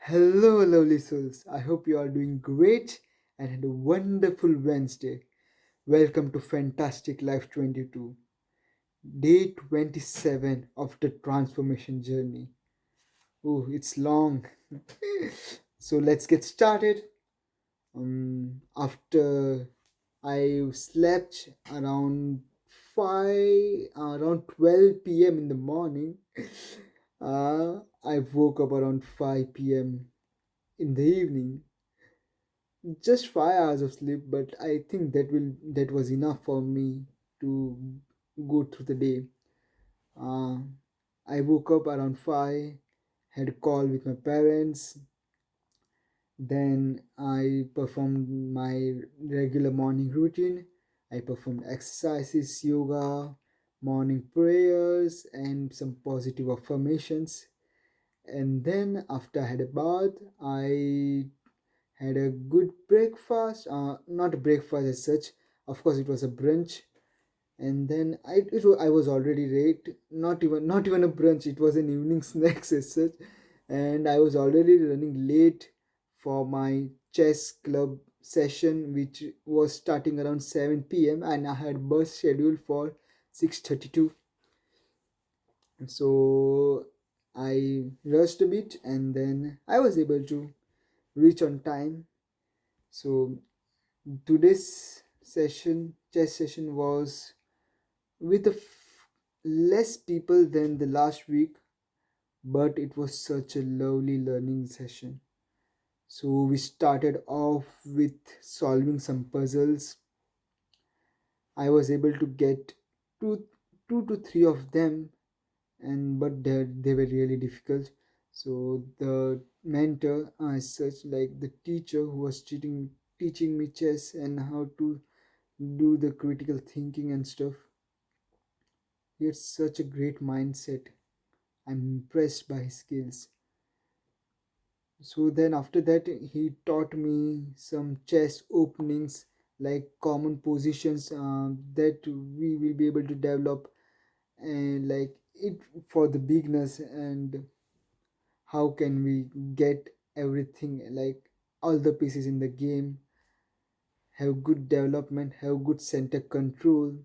Hello, lovely souls. I hope you are doing great and had a wonderful Wednesday. Welcome to Fantastic Life 22, day 27 of the transformation journey. Oh, it's long. So let's get started. After I slept around 12 p.m. in the morning, I woke up around 5 p.m. in the evening. Just 5 hours of sleep, but I think that was enough for me to go through the day. uh, I woke up around 5, had a call with my parents, then I performed my regular morning routine. I performed exercises, yoga, morning prayers, and some positive affirmations. And then after I had a bath, I had a good breakfast, not a breakfast as such. Of course it was a brunch. And then I was already late, not even a brunch, it was an evening snacks as such. And I was already running late for my chess club session, which was starting around 7 p.m., and I had bus scheduled for 6:32. So I rushed a bit, and then I was able to reach on time. So today's chess session, was with less people than the last week, but it was such a lovely learning session. So we started off with solving some puzzles. I was able to get two, two to three of them, and but they were really difficult. So the mentor, as such, like the teacher who was teaching me chess and how to do the critical thinking and stuff, he had such a great mindset. I'm impressed by his skills. So then after that, he taught me some chess openings, like common positions that we will be able to develop, and like it for the beginners, and how can we get everything, like all the pieces in the game, have good development, have good center control,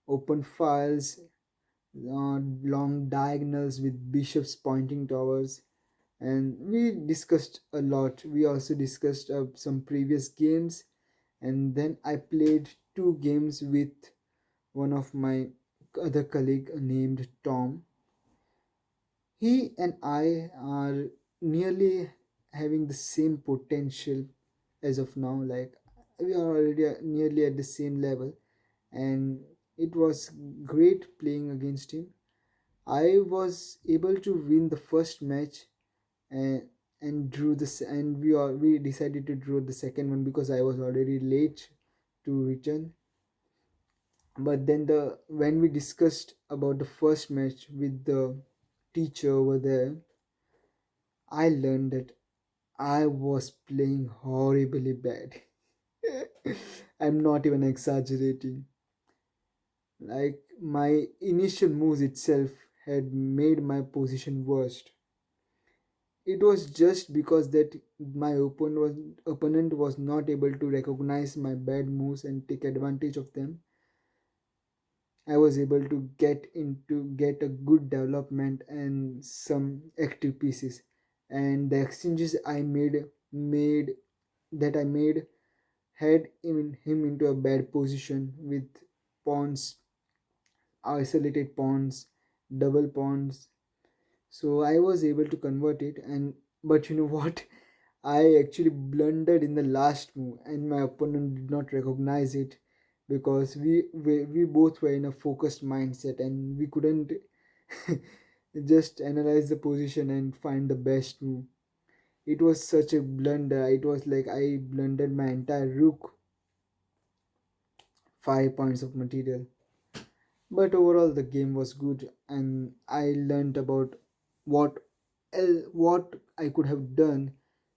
open files, long diagonals with bishops pointing towers. And we discussed a lot. We also discussed some previous games, and then I played two games with one of my other colleague named Tom. He and I are nearly having the same potential as of now. Like we are already nearly at the same level, and it was great playing against him. I was able to win the first match, and drew this, and we decided to draw the second one because I was already late to return. But then the when we discussed about the first match with the teacher over there, I learned that I was playing horribly bad. I'm not even exaggerating. Like my initial moves itself had made my position worst. It was just because that my opponent was not able to recognize my bad moves and take advantage of them. I was able to get a good development and some active pieces, and the exchanges I made had him into a bad position with pawns, isolated pawns, double pawns. So I was able to convert it, and but you know what? I actually blundered in the last move, and my opponent did not recognize it because we both were in a focused mindset, and we couldn't just analyze the position and find the best move. It was such a blunder. It was like I blundered my entire rook, 5 points of material. But overall, the game was good, and I learned about what what I could have done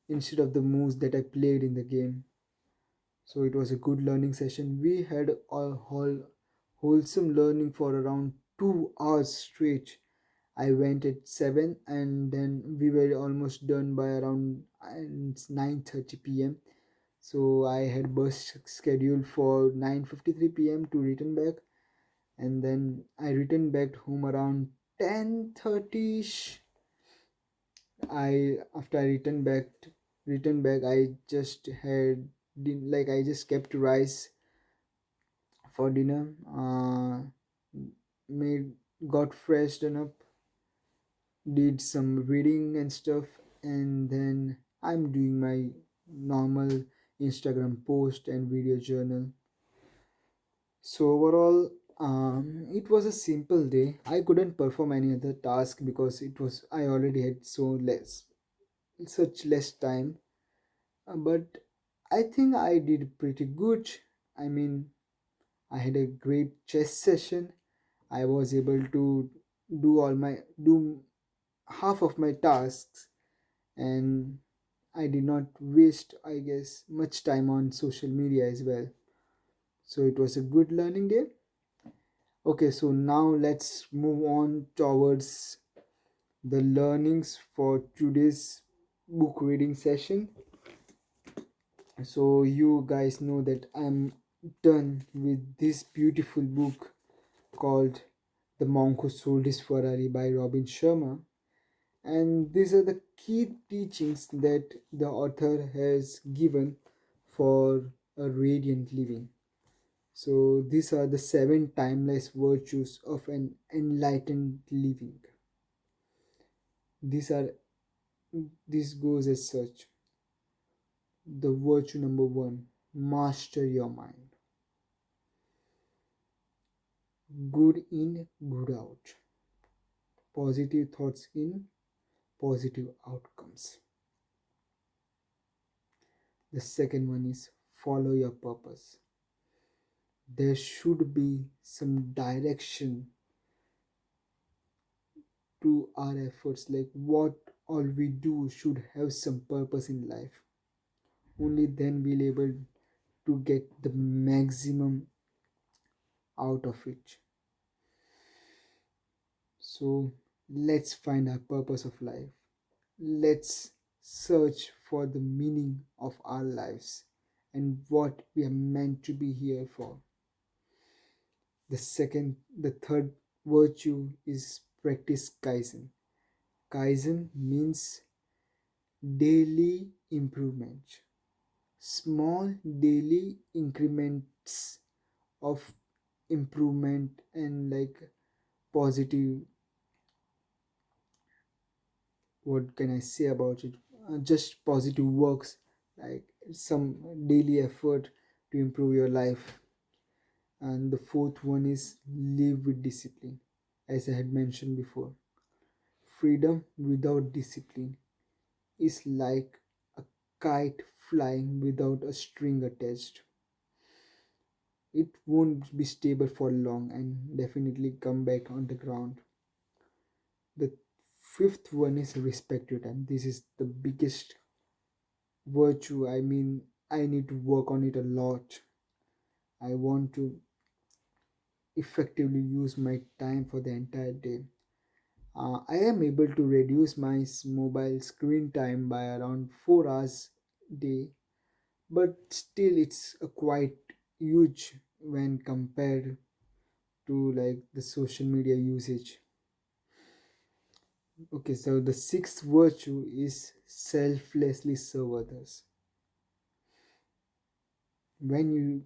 instead of the moves that I played in the game. So it was a good learning session. We had a wholesome learning for around 2 hours straight. I went at 7 and then we were almost done by around 9:30 p.m. So I had bus scheduled for 9:53 p.m. to return back, and then I returned back home around 10:30ish. I after I returned back I just had like I just kept rice for dinner, made got freshened up, did some reading and stuff, and then I'm doing my normal Instagram post and video journal. So overall, it was a simple day. I couldn't perform any other task because it was I already had such less time. But I think I did pretty good. I mean, I had a great chess session. I was able to do half of my tasks, and I did not waste, I guess, much time on social media as well. So it was a good learning day. Okay, so now let's move on towards the learnings for today's book reading session. So you guys know that I'm done with this beautiful book called The Monk Who Sold His Ferrari by Robin Sharma. And these are the key teachings that the author has given for a radiant living. So these are the seven timeless virtues of an enlightened living. These are this goes as such. The virtue number one, master your mind. Good in, good out. Positive thoughts in, positive outcomes. The second one is follow your purpose. There should be some direction to our efforts, like what all we do should have some purpose in life. Only then we'll able to get the maximum out of it. So let's find our purpose of life. Let's search for the meaning of our lives and what we are meant to be here for. The third virtue is practice Kaizen. Kaizen means daily improvement, small daily increments of improvement and like positive, what can I say about it? Just positive works, like some daily effort to improve your life. And the fourth one is live with discipline, as I had mentioned before. Freedom without discipline is like a kite flying without a string attached. It won't be stable for long and definitely come back on the ground. The fifth one is respect your time. This is the biggest virtue. I mean, I need to work on it a lot. I want to effectively use my time for the entire day. I am able to reduce my mobile screen time by around 4 hours day, but still it's a quite huge when compared to like the social media usage. Okay, so the sixth virtue is selflessly serve others. When you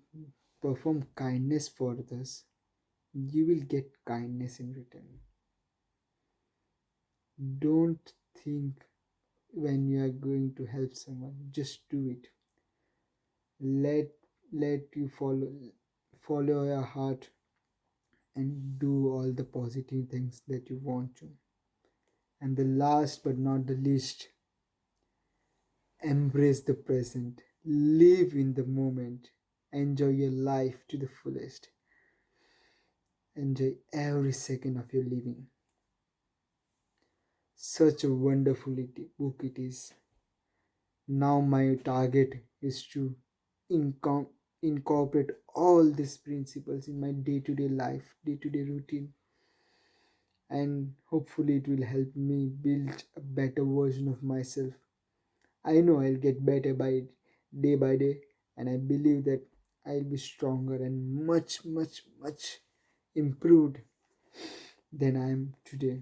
perform kindness for others, you will get kindness in return. Don't think when you are going to help someone, just do it. Let you follow your heart and do all the positive things that you want to. And the last but not the least, embrace the present, live in the moment, enjoy your life to the fullest, enjoy every second of your living. Such a wonderful book it is. Now my target is to incorporate all these principles in my day-to-day life, day-to-day routine. and hopefully it will help me build a better version of myself. I know I'll get better by day, and I believe that I'll be stronger and much, much, much improved than I am today.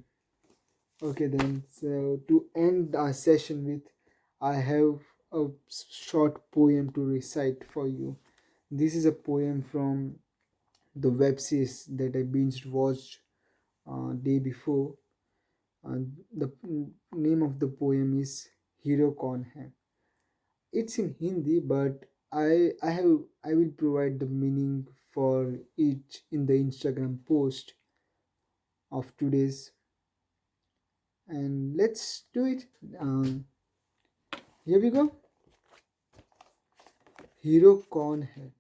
Okay, then, so to end our session with, I have a short poem to recite for you. This is a poem from the web series that I binge watched day before. The name of the poem is Hero Kaun Hai. It's in Hindi, but I will provide the meaning for it in the Instagram post of today's, and let's do it. Here we go. Hero कौन है?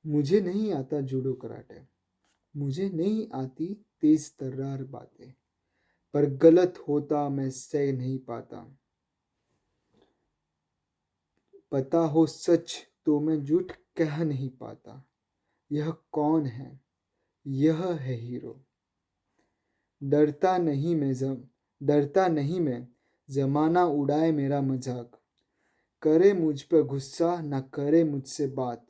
मुझे नहीं आता judo karate, मुझे नहीं आती तेज तर्रार बातें, पर गलत होता मैं सह नहीं पाता। पता हो सच तो मैं झूठ कह नहीं पाता। यह कौन है? यह है हीरो। डरता नहीं मैं जम डरता नहीं मैं, जमाना उड़ाए मेरा मजाक, करे मुझ पर गुस्सा ना करे मुझसे बात।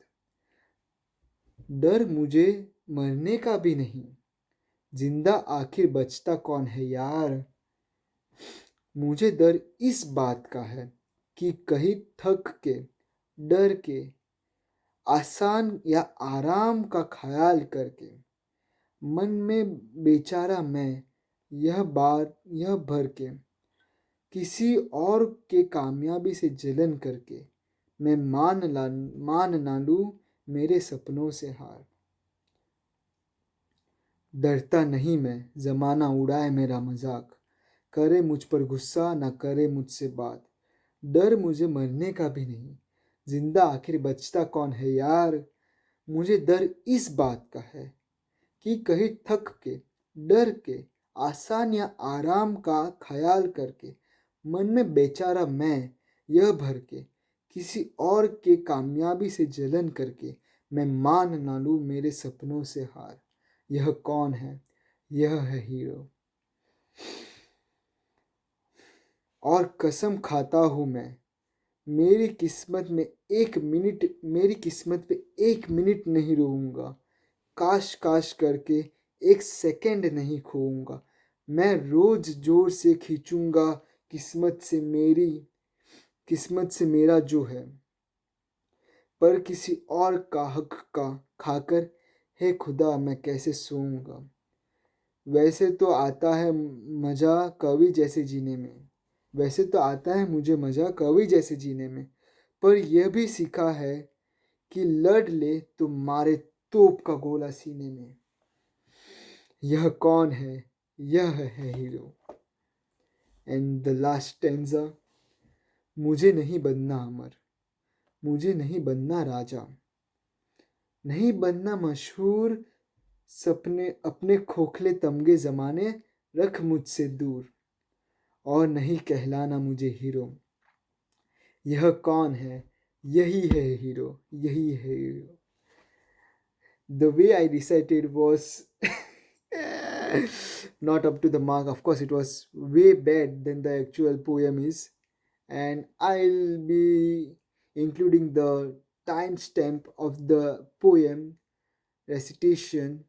डर मुझे मरने का भी नहीं, जिंदा आखिर बचता कौन है यार। मुझे डर इस बात का है कि कहीं थक के, डर के, आसान या आराम का ख्याल करके, मन में बेचारा मैं यह भर के, किसी और के कामयाबी से जलन करके, मैं मान ना लूं मेरे सपनों से हार। डरता नहीं मैं, जमाना उड़ाए मेरा मजाक, करे मुझ पर गुस्सा ना करे मुझसे बात। डर मुझे मरने का भी नहीं, जिंदा आखिर बचता कौन है यार। मुझे डर इस बात का है कि कहीं थक के, डर के, आसान या आराम का ख्याल करके, मन में बेचारा मैं यह भर के, किसी और के कामयाबी से जलन करके, मैं मान ना लूं मेरे सपनों से हार। यह कौन है? यह है हीरो। और कसम खाता हूं मैं, मेरी किस्मत पे एक मिनट नहीं रोऊंगा। काश काश करके एक सेकंड नहीं खोऊंगा। मैं रोज जोर से खींचूंगा किस्मत से मेरा जो है, पर किसी और का हक का खाकर, हे खुदा मैं कैसे सोऊंगा। वैसे तो आता है मजा कवि जैसे जीने में, वैसे तो आता है मुझे मजा कवि जैसे जीने में, पर यह भी सीखा है कि लड़ ले तो मारे तोप का गोला सीने में। यह कौन है? यह है hero. And the last stanza, मुझे नहीं बनना अमर, मुझे नहीं बनना राजा, नहीं बनना मशहूर, सपने अपने खोखले तमगे जमाने रख मुझसे दूर, और नहीं कहलाना मुझे हीरो। यह कौन है? यही है हीरो, यही है hero. The way I recited was not up to the mark. Of course, it was way bad than the actual poem is, and I'll be including the timestamp of the poem recitation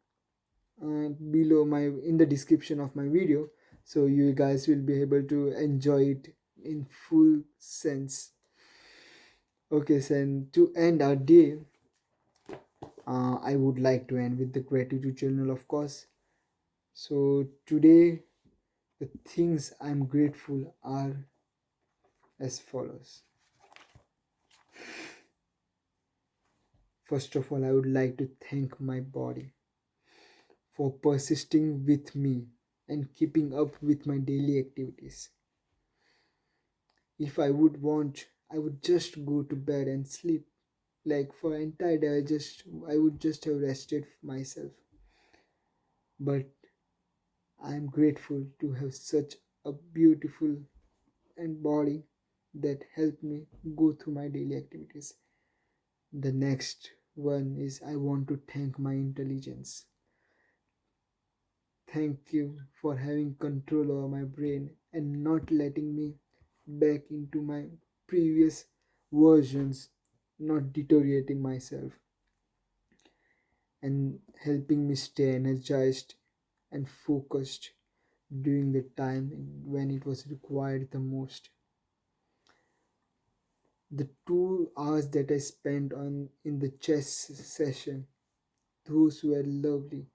below my in the description of my video, so you guys will be able to enjoy it in full sense. Okay, so and to end our day, I would like to end with the gratitude journal, of course. So today, the things I'm grateful are as follows. First of all, I would like to thank my body for persisting with me and keeping up with my daily activities. If I would want, I would just go to bed and sleep. Like for entire day, I would just have rested myself. But I am grateful to have such a beautiful and body that help me go through my daily activities. The next one is I want to thank my intelligence. thank you for having control over my brain and not letting me back into my previous versions, not deteriorating myself, and helping me stay energized and focused during the time when it was required the most. The 2 hours that I spent on in the chess session, those were lovely.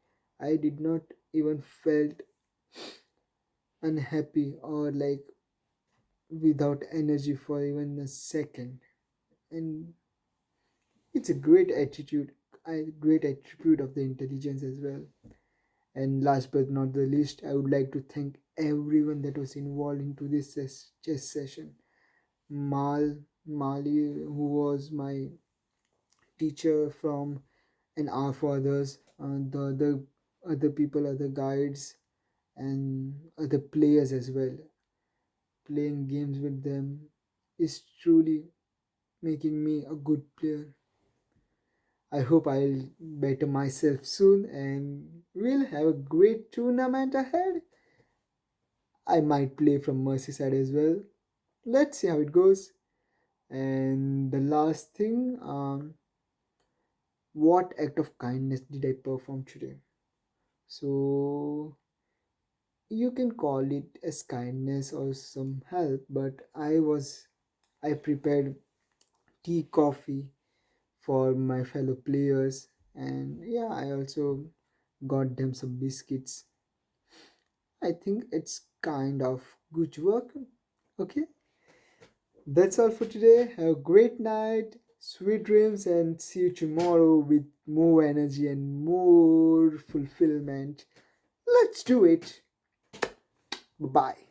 I did not even felt unhappy or like without energy for even a second. And it's a great attribute of the intelligence as well. And last but not the least, I would like to thank everyone that was involved into this chess session. Mali, who was my teacher from and R for others, the other people, other guides, and other players as well. Playing games with them is truly making me a good player. I hope I'll better myself soon and we'll have a great tournament ahead. I might play from Merseyside as well. Let's see how it goes. And the last thing, what act of kindness did I perform today? So you can call it as kindness or some help, but I prepared tea, coffee for my fellow players, and yeah, I also got them some biscuits. I think it's kind of good work. Okay, that's all for today. Have a great night, sweet dreams, and see you tomorrow with more energy and more fulfillment. Let's do it. Bye bye.